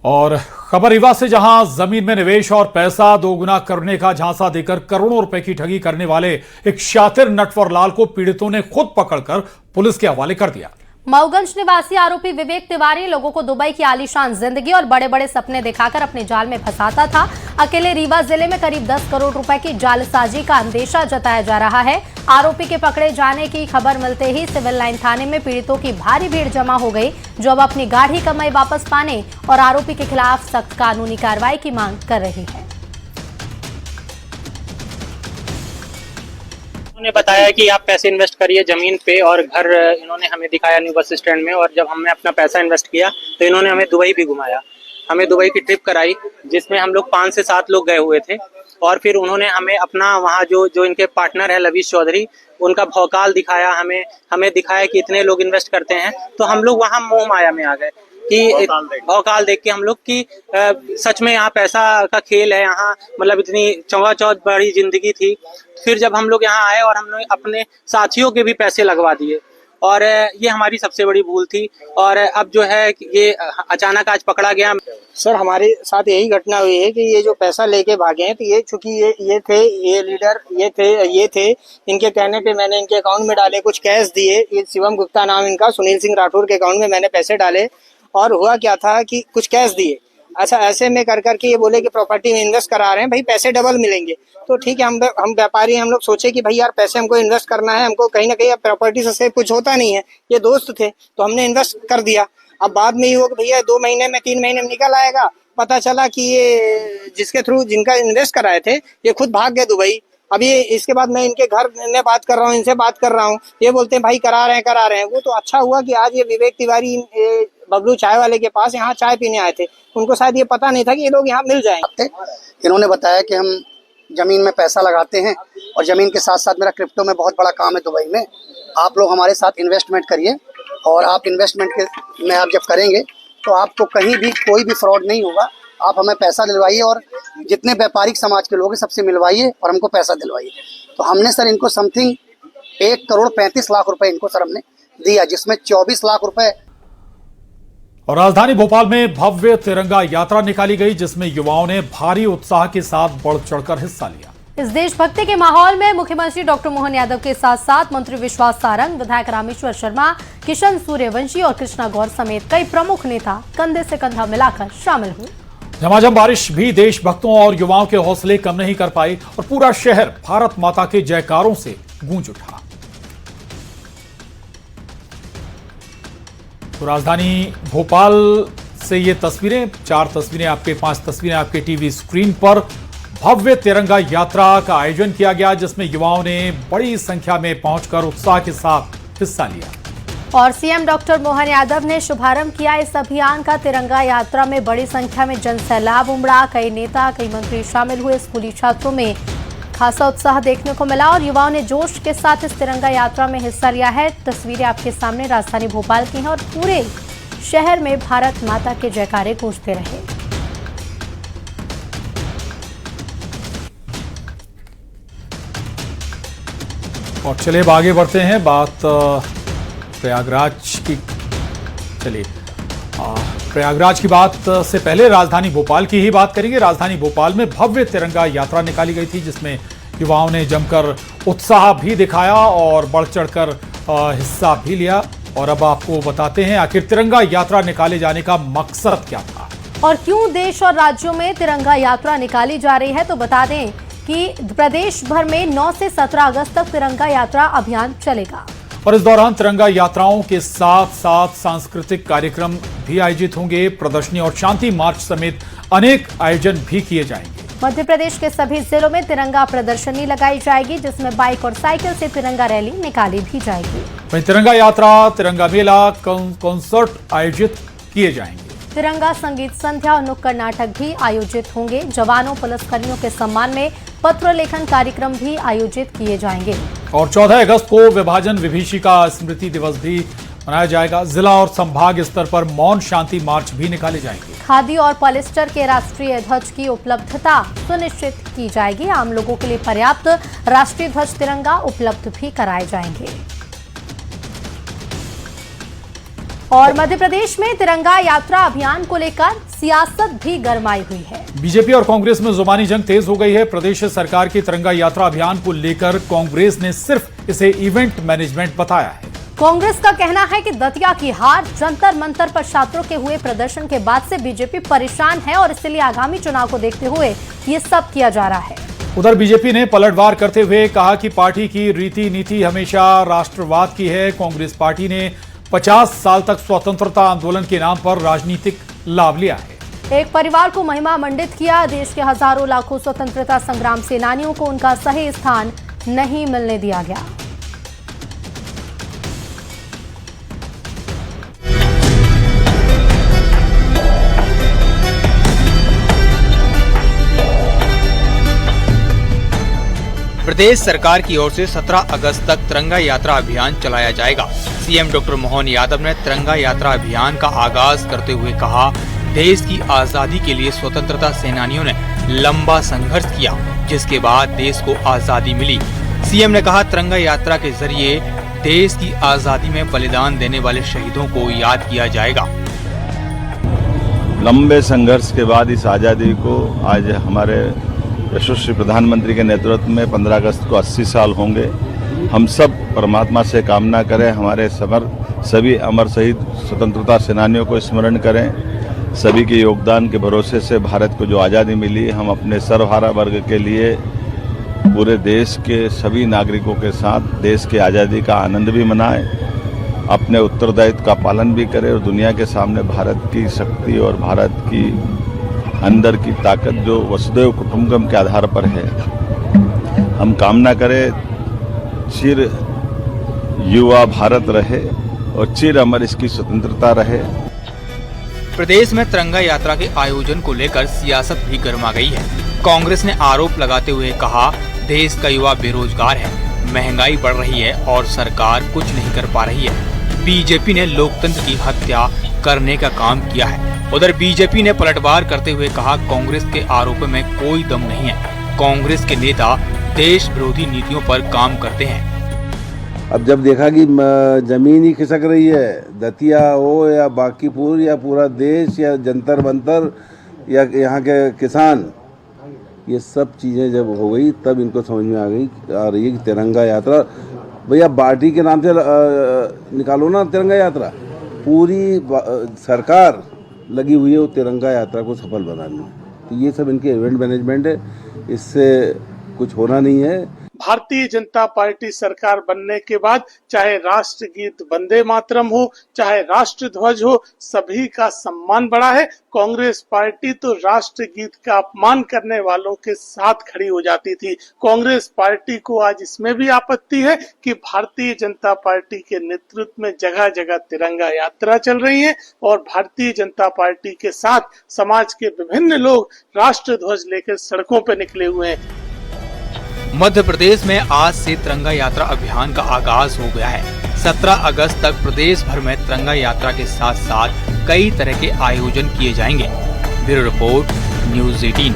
और खबर रीवा से, जहां जमीन में निवेश और पैसा दोगुना करने का झांसा देकर करोड़ों रुपए की ठगी करने वाले एक शातिर नटवर लाल को पीड़ितों ने खुद पकड़कर पुलिस के हवाले कर दिया। मऊगंज निवासी आरोपी विवेक तिवारी लोगों को दुबई की आलीशान जिंदगी और बड़े बड़े सपने दिखाकर अपने जाल में फंसाता था। अकेले रीवा जिले में करीब 10 करोड़ रुपए की जालसाजी का अंदेशा जताया जा रहा है। आरोपी के पकड़े जाने की खबर मिलते ही सिविल लाइन थाने में पीड़ितों की भारी भीड़ जमा हो गई, जो अब अपनी गाढ़ी कमाई वापस पाने और आरोपी के खिलाफ सख्त कानूनी कार्रवाई की मांग कर रही है। उन्होंने बताया कि आप पैसे इन्वेस्ट करिए जमीन पे, और घर इन्होंने हमें दिखाया न्यू बस स्टैंड में। और जब हमने अपना पैसा इन्वेस्ट किया तो इन्होंने हमें दुबई भी घुमाया, हमें दुबई की ट्रिप कराई, जिसमें हम लोग 5 से 7 लोग गए हुए थे। और फिर उन्होंने हमें अपना वहाँ जो इनके पार्टनर है लवीश चौधरी, उनका भौकाल दिखाया, हमें दिखाया कि इतने लोग इन्वेस्ट करते हैं। तो हम लोग वहाँ मोह माया में आ गए कि भौकाल देख के हम लोग की सच में यहाँ पैसा का खेल है, यहाँ मतलब इतनी चौवाचौथ बड़ी जिंदगी थी। फिर जब हम लोग यहाँ आए और हमने अपने साथियों के भी पैसे लगवा दिए, और ये हमारी सबसे बड़ी भूल थी। और अब जो है ये अचानक आज पकड़ा गया। सर, हमारे साथ यही घटना हुई है कि ये जो पैसा लेके भागे हैं, तो ये चूंकि ये लीडर ये थे, इनके कहने पे मैंने इनके अकाउंट में डाले, कुछ कैश दिए। ये शिवम गुप्ता नाम इनका, सुनील सिंह राठौर के अकाउंट में मैंने पैसे डाले। और हुआ क्या था कि कुछ कैश दिए। अच्छा, ऐसे में कर करके ये बोले कि प्रॉपर्टी में इन्वेस्ट करा रहे हैं, भाई पैसे डबल मिलेंगे। तो ठीक है, हम व्यापारी, हम लोग सोचे कि भाई यार पैसे हमको इन्वेस्ट करना है, हमको कहीं ना कहीं प्रॉपर्टी से कुछ होता नहीं है। ये दोस्त थे तो हमने इन्वेस्ट कर दिया। अब बाद में ये हो कि भैया 2 महीने में 3 महीने में निकल आएगा। पता चला कि ये जिसके थ्रू जिनका इन्वेस्ट कराए थे ये खुद भाग गए दुबई। अभी इसके बाद मैं इनके घर में बात कर रहा हूँ, इनसे बात कर रहा हूँ, ये बोलते हैं भाई करा रहे हैं। वो तो अच्छा हुआ कि आज ये विवेक तिवारी बबलू चाय वाले के पास यहाँ चाय पीने आए थे। उनको शायद ये पता नहीं था कि ये लोग यहाँ मिल जाएंगे। इन्होंने बताया कि हम जमीन में पैसा लगाते हैं और जमीन के साथ साथ मेरा क्रिप्टो में बहुत बड़ा काम है दुबई में, आप लोग हमारे साथ इन्वेस्टमेंट करिए, और आप इन्वेस्टमेंट में आप जब करेंगे तो आपको कहीं भी कोई भी फ्रॉड नहीं होगा। आप हमें पैसा दिलवाइए और जितने व्यापारिक समाज के लोग हैं सबसे मिलवाइए और हमको पैसा दिलवाइए। तो हमने सर इनको समथिंग 1 करोड़ 35 लाख रुपए इनको सर हमने दिया, जिसमें 24 लाख रुपए। और राजधानी भोपाल में भव्य तिरंगा यात्रा निकाली गई, जिसमें युवाओं ने भारी उत्साह के साथ बढ़ चढ़कर हिस्सा लिया। इस देशभक्ति के माहौल में मुख्यमंत्री डॉक्टर मोहन यादव के साथ साथ मंत्री विश्वास सारंग, विधायक रामेश्वर शर्मा, किशन सूर्यवंशी और कृष्णा गौर समेत कई प्रमुख नेता कंधे से कंधा मिलाकर शामिल हुए। झमाझम बारिश भी देशभक्तों और युवाओं के हौसले कम नहीं कर पाई और पूरा शहर भारत माता के जयकारों से गूंज उठा। तो राजधानी भोपाल से ये तस्वीरें, 4 तस्वीरें आपके, 5 तस्वीरें आपके टीवी स्क्रीन पर। भव्य तिरंगा यात्रा का आयोजन किया गया, जिसमें युवाओं ने बड़ी संख्या में पहुंचकर उत्साह के साथ हिस्सा लिया। और सीएम डॉक्टर मोहन यादव ने शुभारंभ किया इस अभियान का। तिरंगा यात्रा में बड़ी संख्या में जनसैलाब उमड़ा, कई नेता, कई मंत्री शामिल हुए। स्कूली छात्रों में खासा उत्साह देखने को मिला और युवाओं ने जोश के साथ इस तिरंगा यात्रा में हिस्सा लिया है। तस्वीरें आपके सामने राजधानी भोपाल की हैं और पूरे शहर में भारत माता के जयकारे गूंजते रहे। और चलिए अब आगे बढ़ते हैं, बात प्रयागराज की। चलिए प्रयागराज की बात से पहले राजधानी भोपाल की ही बात करेंगे। राजधानी भोपाल में भव्य तिरंगा यात्रा निकाली गई थी, जिसमें युवाओं ने जमकर उत्साह भी दिखाया और बढ़ चढ़कर हिस्सा भी लिया। और अब आपको बताते हैं आखिर तिरंगा यात्रा निकाले जाने का मकसद क्या था और क्यों देश और राज्यों में तिरंगा यात्रा निकाली जा रही है। तो बता दें कि प्रदेश भर में 9 से 17 अगस्त तक तिरंगा यात्रा अभियान चलेगा। और इस दौरान तिरंगा यात्राओं के साथ साथ सांस्कृतिक कार्यक्रम भी आयोजित होंगे। प्रदर्शनी और शांति मार्च समेत अनेक आयोजन भी किए जाएंगे। मध्य प्रदेश के सभी जिलों में तिरंगा प्रदर्शनी लगाई जाएगी, जिसमें बाइक और साइकिल से तिरंगा रैली निकाली भी जाएगी। वहीं तिरंगा यात्रा, तिरंगा मेला, कॉन्सर्ट आयोजित किए जाएंगे। तिरंगा संगीत संध्या और नुक्कड़ नाटक भी आयोजित होंगे। जवानों, पुलिसकर्मियों के सम्मान में पत्र लेखन कार्यक्रम भी आयोजित किए जाएंगे। और 14 अगस्त को विभाजन विभीषिका स्मृति दिवस भी मनाया जाएगा। जिला और संभाग स्तर पर मौन शांति मार्च भी निकाले जाएंगे। खादी और पॉलिस्टर के राष्ट्रीय ध्वज की उपलब्धता सुनिश्चित की जाएगी। आम लोगों के लिए पर्याप्त राष्ट्रीय ध्वज तिरंगा उपलब्ध भी कराए जाएंगे। और मध्य प्रदेश में तिरंगा यात्रा अभियान को लेकर सियासत भी गरमाई हुई है। बीजेपी और कांग्रेस में जुबानी जंग तेज हो गई है। प्रदेश सरकार की तिरंगा यात्रा अभियान को लेकर कांग्रेस ने सिर्फ इसे इवेंट मैनेजमेंट बताया है। कांग्रेस का कहना है कि दतिया की हार, जंतर मंतर पर छात्रों के हुए प्रदर्शन के बाद से बीजेपी परेशान है और इसलिए आगामी चुनाव को देखते हुए ये सब किया जा रहा है। उधर बीजेपी ने पलटवार करते हुए कहा कि पार्टी की रीति नीति हमेशा राष्ट्रवाद की है। कांग्रेस पार्टी ने 50 साल तक स्वतंत्रता आंदोलन के नाम पर राजनीतिक लाभ लिया है। एक परिवार को महिमा मंडित किया। देश के हजारों लाखों स्वतंत्रता संग्राम सेनानियों को उनका सही स्थान नहीं मिलने दिया गया। प्रदेश सरकार की ओर से 17 अगस्त तक तिरंगा यात्रा अभियान चलाया जाएगा। सीएम डॉक्टर मोहन यादव ने तिरंगा यात्रा अभियान का आगाज करते हुए कहा, देश की आजादी के लिए स्वतंत्रता सेनानियों ने लंबा संघर्ष किया, जिसके बाद देश को आजादी मिली। सीएम ने कहा, तिरंगा यात्रा के जरिए देश की आजादी में बलिदान देने वाले शहीदों को याद किया जाएगा। लंबे संघर्ष के बाद इस आजादी को आज हमारे यशस्वी प्रधानमंत्री के नेतृत्व में 15 अगस्त को 80 साल होंगे। हम सब परमात्मा से कामना करें, हमारे सभी अमर शहीद स्वतंत्रता सेनानियों को स्मरण करें। सभी के योगदान के भरोसे से भारत को जो आज़ादी मिली, हम अपने सर्वहारा वर्ग के लिए पूरे देश के सभी नागरिकों के साथ देश की आज़ादी का आनंद भी मनाएं, अपने उत्तरदायित्व का पालन भी करें और दुनिया के सामने भारत की शक्ति और भारत की अंदर की ताकत जो वसुधैव कुटुंबकम के आधार पर है, हम कामना करें चिर युवा भारत रहे और चिर अमर इसकी स्वतंत्रता रहे। प्रदेश में तिरंगा यात्रा के आयोजन को लेकर सियासत भी गर्मा गई है। कांग्रेस ने आरोप लगाते हुए कहा, देश का युवा बेरोजगार है, महंगाई बढ़ रही है और सरकार कुछ नहीं कर पा रही है। बीजेपी ने लोकतंत्र की हत्या करने का काम किया है। उधर बीजेपी ने पलटवार करते हुए कहा, कांग्रेस के आरोपों में कोई दम नहीं है। कांग्रेस के नेता देश विरोधी नीतियों पर काम करते हैं। अब जब देखा कि जमीन ही खिसक रही है, दतिया हो या बांकीपुर या पूरा देश या जंतर मंतर या यहाँ के किसान, ये सब चीज़ें जब हो गई तब इनको समझ में आ रही है कि तिरंगा यात्रा भैया पार्टी के नाम से निकालो ना। तिरंगा यात्रा पूरी सरकार लगी हुई है वो तिरंगा यात्रा को सफल बनाने में। तो ये सब इनके इवेंट मैनेजमेंट है, इससे कुछ होना नहीं है। भारतीय जनता पार्टी सरकार बनने के बाद चाहे राष्ट्रगीत वंदे मातरम हो, चाहे राष्ट्रध्वज हो, सभी का सम्मान बढ़ा है। कांग्रेस पार्टी तो राष्ट्रगीत का अपमान करने वालों के साथ खड़ी हो जाती थी। कांग्रेस पार्टी को आज इसमें भी आपत्ति है कि भारतीय जनता पार्टी के नेतृत्व में जगह जगह तिरंगा यात्रा चल रही है और भारतीय जनता पार्टी के साथ समाज के विभिन्न लोग राष्ट्रध्वज लेकर सड़कों पर निकले हुए हैं। मध्य प्रदेश में आज से तिरंगा यात्रा अभियान का आगाज हो गया है। 17 अगस्त तक प्रदेश भर में तिरंगा यात्रा के साथ साथ कई तरह के आयोजन किए जाएंगे। Bureau report, news 18।